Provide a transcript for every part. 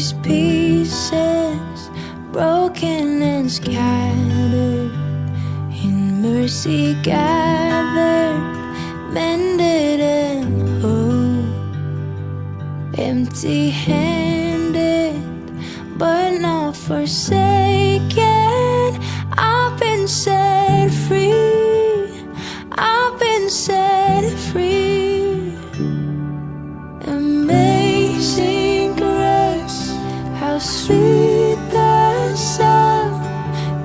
these pieces, broken and scattered, in mercy gathered, mended and whole, empty-handed but not forsaken. I've been set free, I've been set free. Amazing grace, how sweet the sound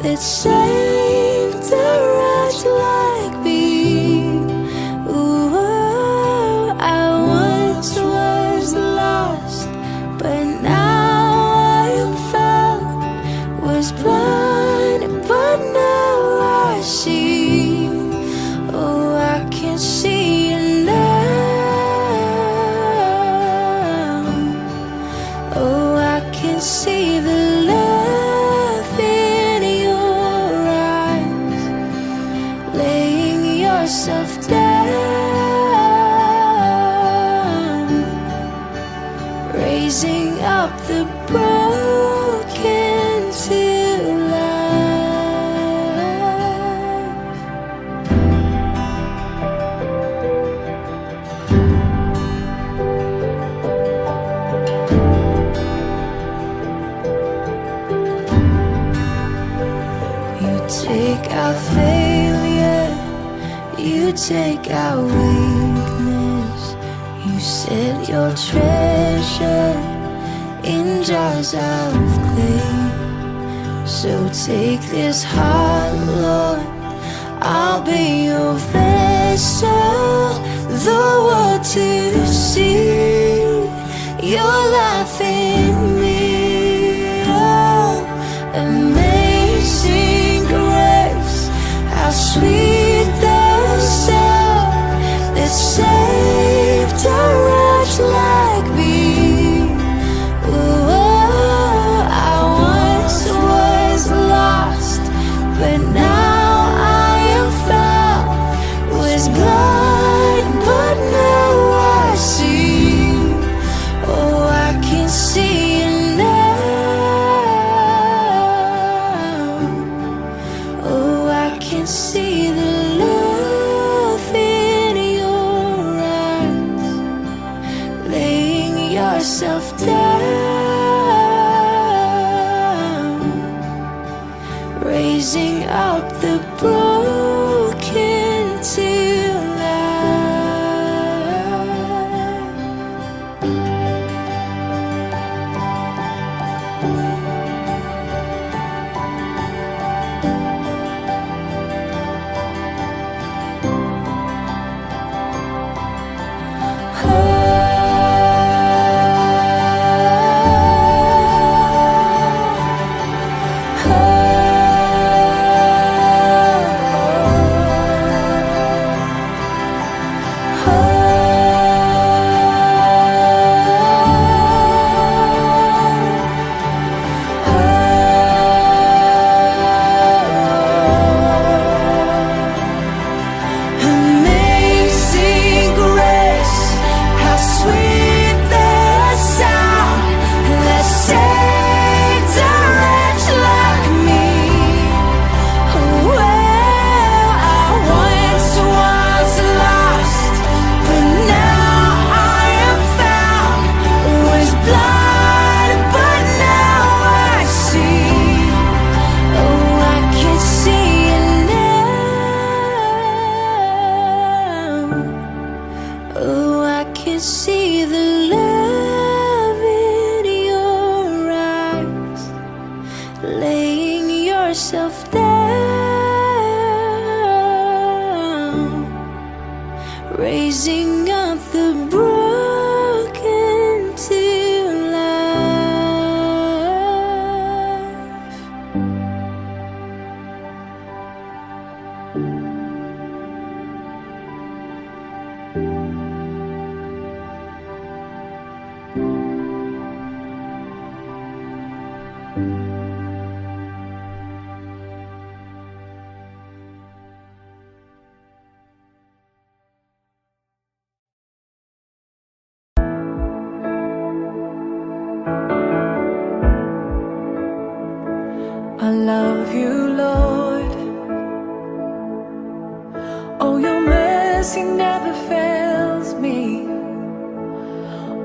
that saved a wretch like me. Ooh, I once was lost, but now I am found. Was blind, but now I see. Oh, I can see you now. Oh, I can see the love in your eyes, laying yourself down, raising up the broken to life. You take our failure, you take our weakness, you set your treasure in jars of clay. So take this heart, Lord, I'll be your vessel, the world to see your life in me. Oh, amazing grace, how sweet the sound that saved a wretch like me. But now I am found. Was blind, but now I see. Oh, I can see you now. Oh, I can see the love in your eyes, laying yourself down, raising up the broken to see the love in your eyes, laying yourself down, raising up the broken to life. I love you, Lord. Oh, your mercy never fails me.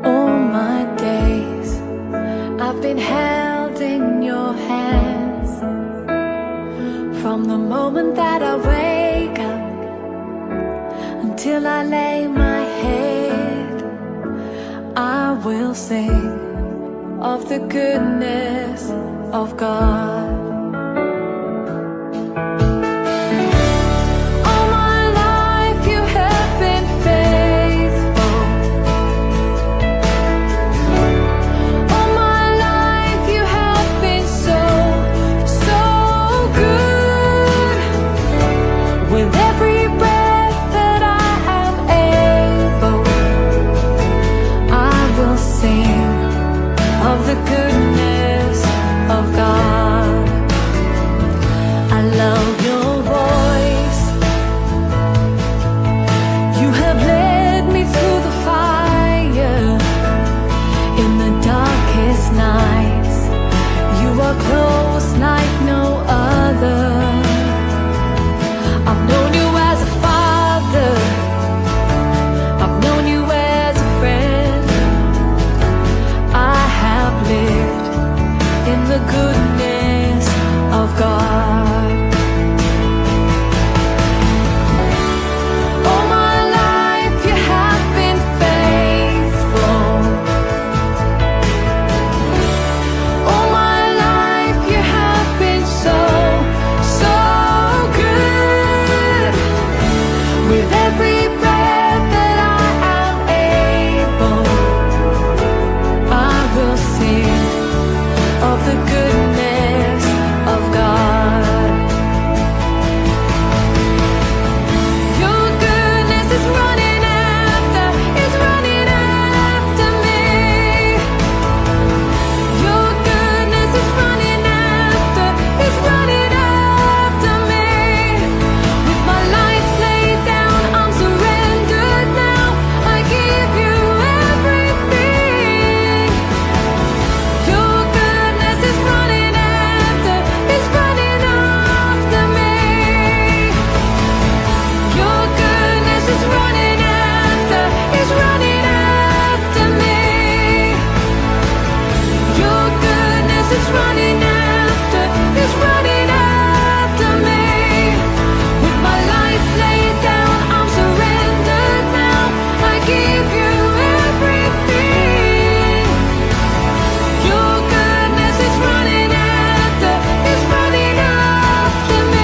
All my days I've been held in your hands. From the moment that I wake up until I lay my head, I will sing of the goodness of God. All my life you have been faithful. All my life you have been so, so good. With every breath that I am able, I will sing of the goodness of God. I love your voice. You have led me through the fire. In the darkest nights, you are close like no other. I've known you as a father, I've known you as a friend. I have lived in the goodness of God. All my life you have been faithful. All my life you have been so, so good. With every breath that I am able, I will sing of the goodness of God. Your goodness is running after me. Your goodness is running after me. With my life laid down, I'm surrendered now. I give you everything. Your goodness is running after me. Your goodness is running after me. Your goodness is running after me. With my life laid down, I'm surrendered now. I give you everything. Your goodness is running after me.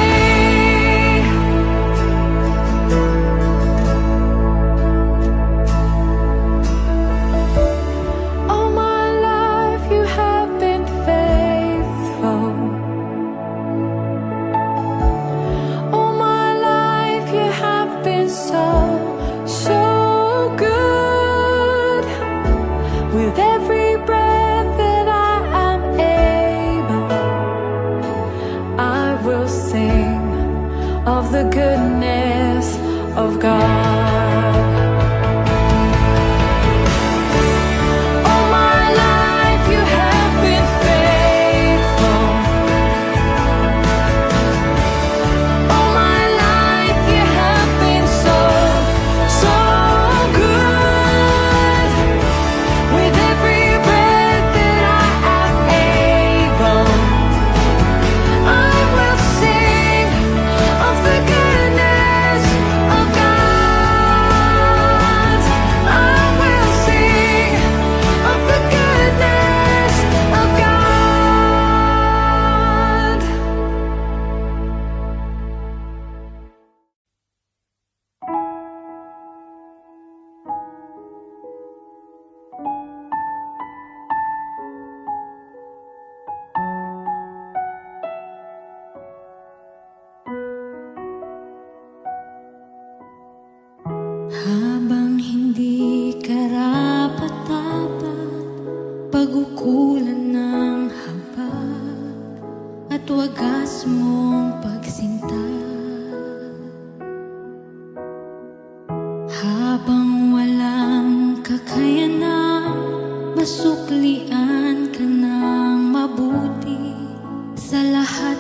All my life you have been faithful. All my life you have been so, so good. With every breath that I am able, I will sing of the goodness of God. All my life you have been faithful. All my life you have been so, so good. With every breath that I am able, I will sing of the goodness of God. I will sing of the goodness of God. Habang hindi karapat-dapat pag-ukulan ng habag at wagas mong pagsinta. Habang walang kakayanan, masuklian ka ng mabuti sa lahat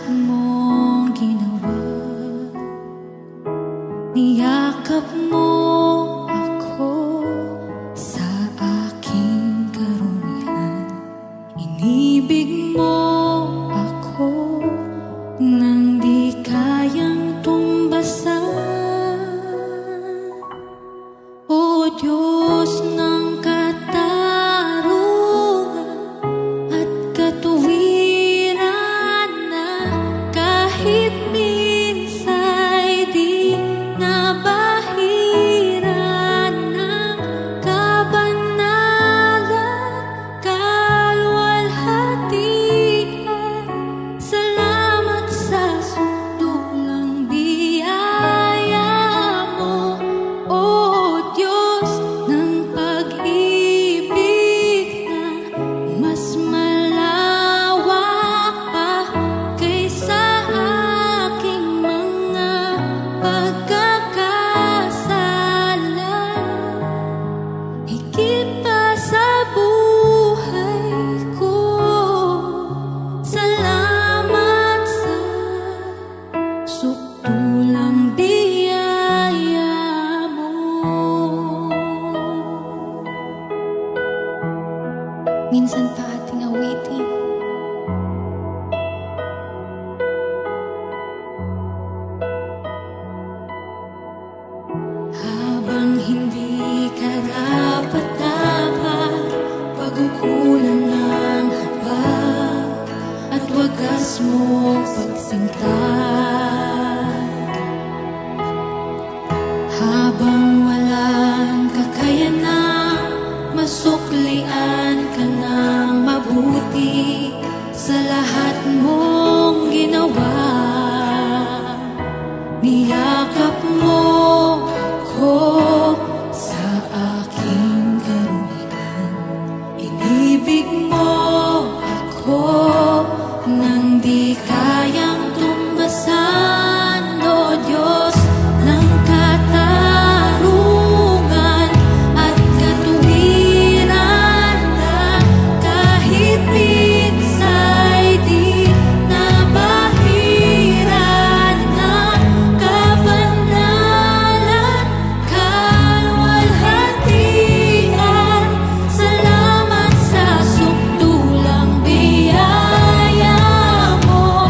wagas mong pagsinta. Habang walang kakayanan, masuklian ka ng mabuti sa lahat mong ginawa. Niyakap mo ko sa aking karumian, inibig mo ako nang di kayang tumbasan, O Diyos ng katarungan at katuwiran, na kahit minsa'y di nabahiran ng kabanalan, kalwalhatian. Salamat sa sukdulang biyaya mo,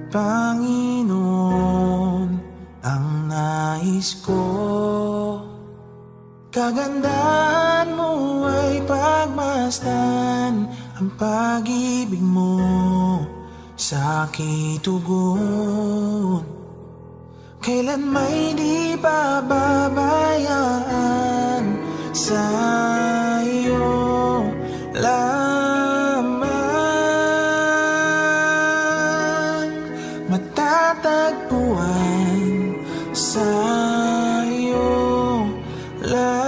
Panginoon, ang nais ko. Kagandahan mo ay pagmasdan, ang pag-ibig mo sa aking tugon. Kailan may di pababayaan, sa iyo lamang matatagpuan, sa iyo lamang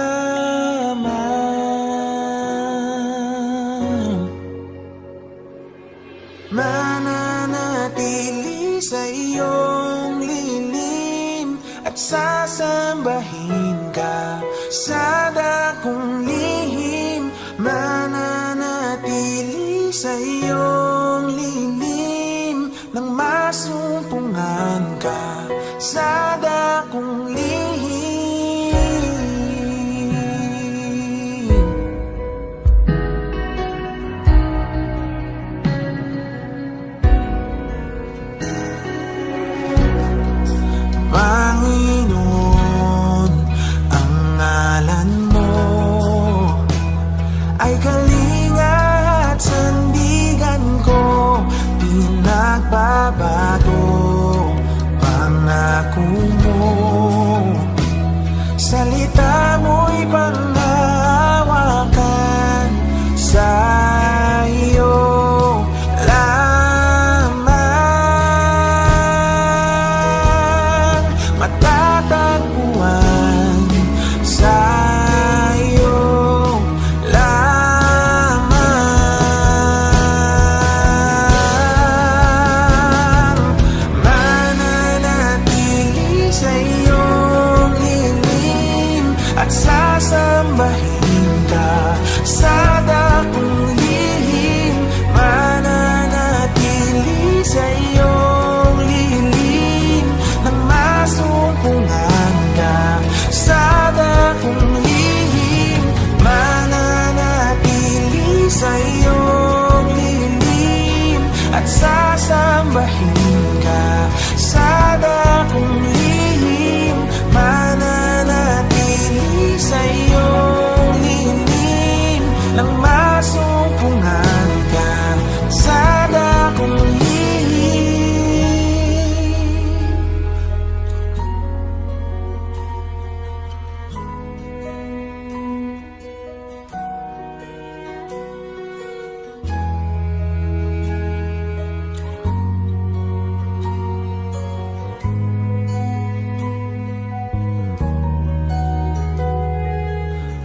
mananatili sa iyong lilim at sasambahin ka sa dakong lihim. Mananatili sa iyong lilim nang masumpungan ka sa dakong lihim. Panginoon, ang ngalan mo ay kalinga at sandigan ko. Pinagbabago pangako mo, salita mo'y panghahawakan, sa iyo lamang matatagpuan, sa iyo lamang mananatili sa iyong lilim at sasambahin ka sa dakong lihim. Mananatili sa iyong lilim nang masumpungan ka sa dakong lihim. Mananatili sa iyong lilim at sasambahin ka sa dakong lihim. Mananatili sa iyong lilim nang masumpungan ka sa dakong lihim.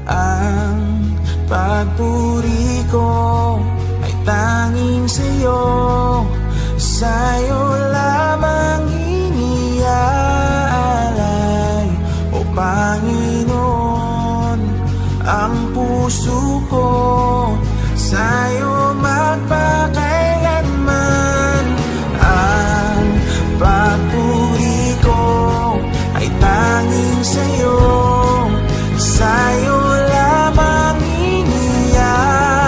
Ang pagpuri ko ay tanging sa'yo, sa'yo lamang iniaalay. O Panginoon, ang puso ko sa'yo magpakailanman. Ang pagpuri ko ay tanging sa'yo, sa'yo lamang iniaalay.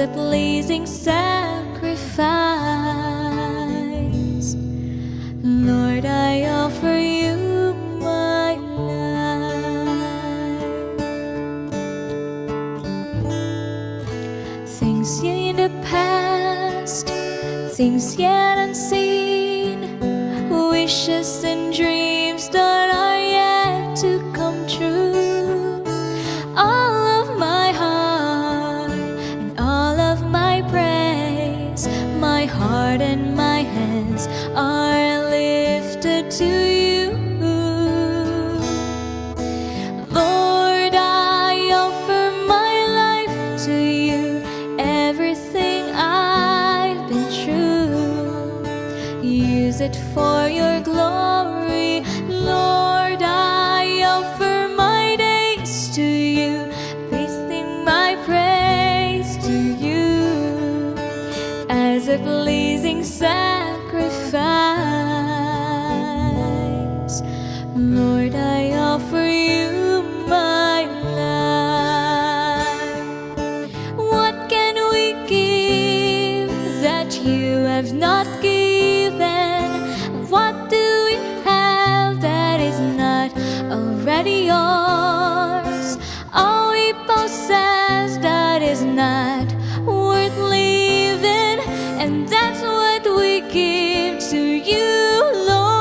a pleasing sacrifice. Lord, I offer you my life. Things in the past, things yet unseen, wishes and dreams that are yet to come true. All of my heart and all of my praise, my heart and my hands are lifted to you. Lord, I offer my life to you, everything I've been through. Use it for your glory. Lord, I offer my days to you, breathing my praise to you as a pleasing sacrifice. Lord, I offer you my life. What can we give that you have not given? What do we have that is not already yours? All we possess that is not worth living, and that's what we give to you, Lord.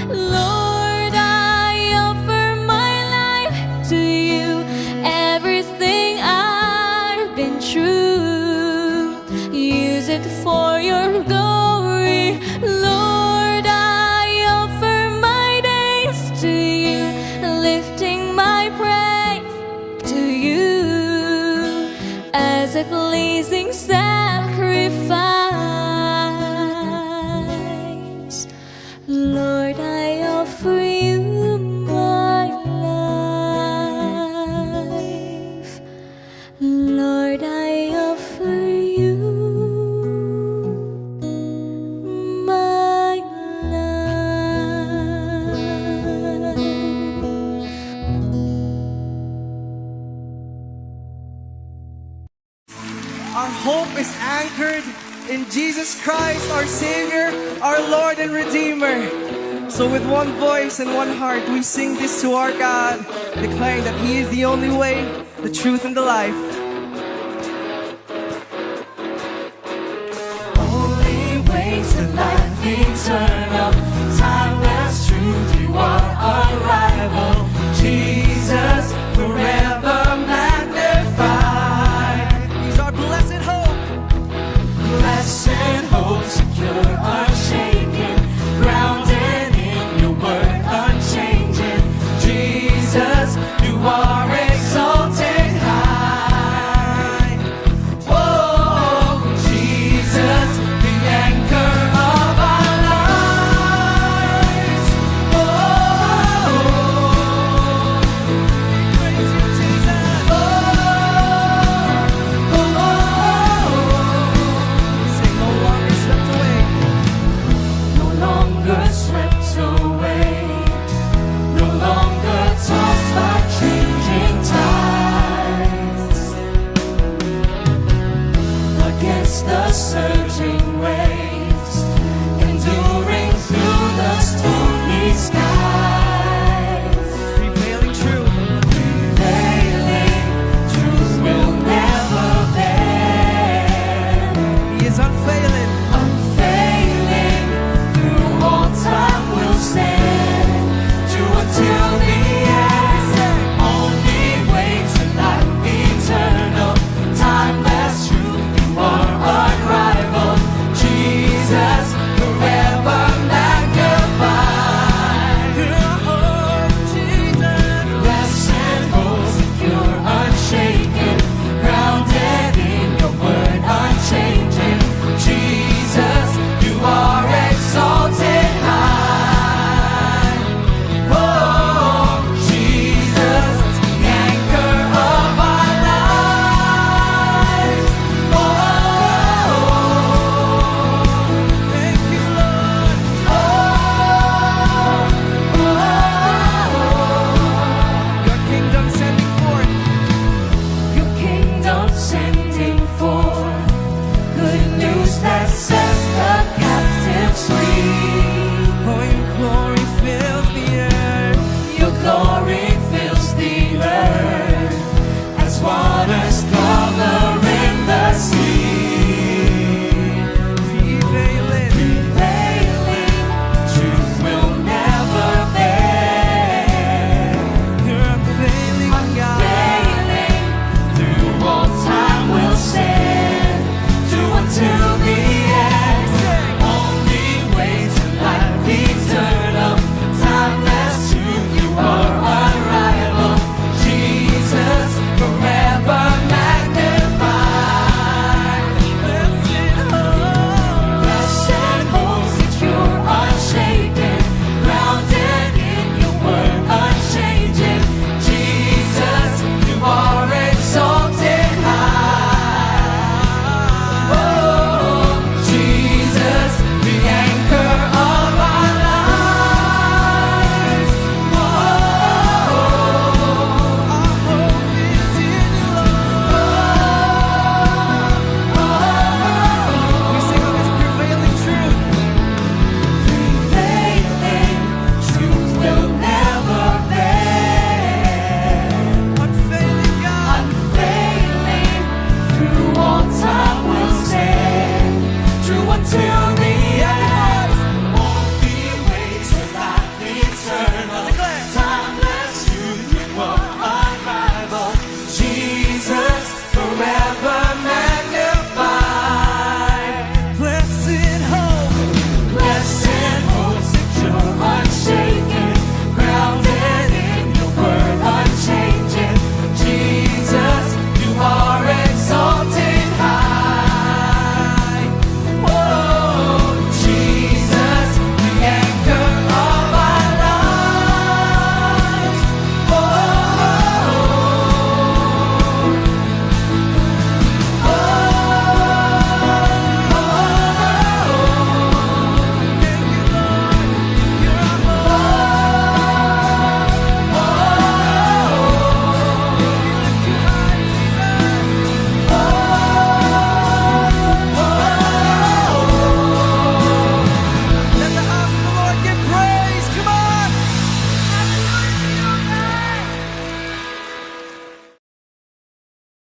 Lord, I offer my life to you, everything I've been through. Use it for your glory. Lord, I offer my days to you, lifting my praise to you as a pleasing sacrifice. Lord, I offer you my life. Lord, I offer you my life. Our hope is anchored in Jesus Christ, our Savior, our Lord and Redeemer. So with one voice and one heart, we sing this to our God, declaring that He is the only way, the truth, and the life. Only way to life eternal.